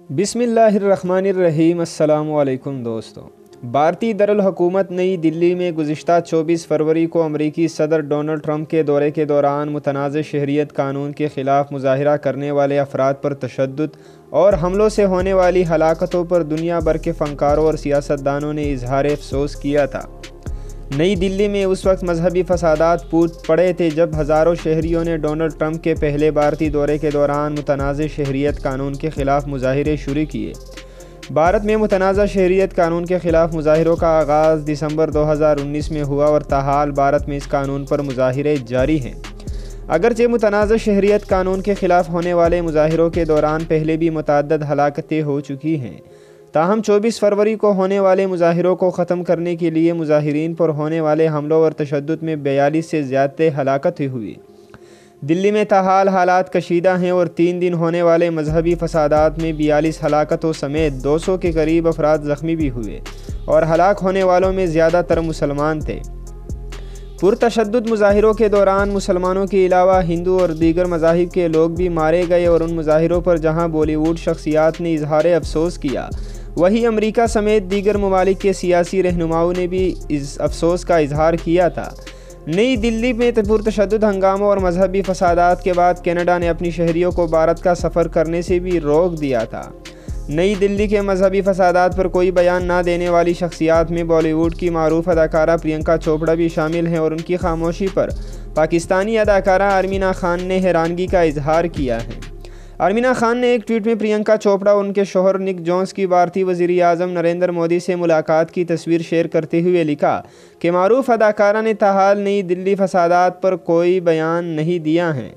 بسم اللہ الرحمن الرحیم۔ السلام علیکم دوستو۔ بھارتی دارالحکومت نئی دلی میں گزشتہ 24 فروری کو امریکی صدر ڈونلڈ ٹرمپ کے دورے کے دوران متنازع شہریت قانون کے خلاف مظاہرہ کرنے والے افراد پر تشدد اور حملوں سے ہونے والی ہلاکتوں پر دنیا بھر کے فنکاروں اور سیاستدانوں نے اظہار افسوس کیا تھا۔ نئی دلی میں اس وقت مذہبی فسادات پھوٹ پڑے تھے جب ہزاروں شہریوں نے ڈونلڈ ٹرمپ کے پہلے بھارتی دورے کے دوران متنازع شہریت قانون کے خلاف مظاہرے شروع کیے۔ بھارت میں متنازع شہریت قانون کے خلاف مظاہروں کا آغاز دسمبر 2019 میں ہوا اور تاحال بھارت میں اس قانون پر مظاہرے جاری ہیں۔ اگرچہ متنازع شہریت قانون کے خلاف ہونے والے مظاہروں کے دوران پہلے بھی متعدد ہلاکتیں ہو چکی ہیں، تاہم 24 فروری کو ہونے والے مظاہروں کو ختم کرنے کے لیے مظاہرین پر ہونے والے حملوں اور تشدد میں 42 سے زیادہ ہلاکتیں ہوئی۔ دلی میں تاحال حالات کشیدہ ہیں اور 3 دن ہونے والے مذہبی فسادات میں 42 ہلاکتوں سمیت 200 کے قریب افراد زخمی بھی ہوئے اور ہلاک ہونے والوں میں زیادہ تر مسلمان تھے۔ پرتشدد مظاہروں کے دوران مسلمانوں کے علاوہ ہندو اور دیگر مذاہب کے لوگ بھی مارے گئے اور ان مظاہروں پر جہاں بالی ووڈ شخصیات نے اظہار افسوس کیا، وہیں امریکہ سمیت دیگر ممالک کے سیاسی رہنماؤں نے بھی اس افسوس کا اظہار کیا تھا۔ نئی دلی میں پرتشدد ہنگاموں اور مذہبی فسادات کے بعد کینیڈا نے اپنی شہریوں کو بھارت کا سفر کرنے سے بھی روک دیا تھا۔ نئی دلی کے مذہبی فسادات پر کوئی بیان نہ دینے والی شخصیات میں بالی ووڈ کی معروف اداکارہ پرینکا چوپڑا بھی شامل ہیں اور ان کی خاموشی پر پاکستانی اداکارہ ارمینا خان نے حیرانگی کا اظہار کیا ہے۔ ارمینا خان نے ایک ٹویٹ میں پرینکا چوپڑا اور ان کے شوہر نک جونس کی بھارتی وزیر اعظم نریندر مودی سے ملاقات کی تصویر شیئر کرتے ہوئے لکھا کہ معروف اداکارہ نے تاحال نئی دلی فسادات پر کوئی بیان نہیں دیا ہے۔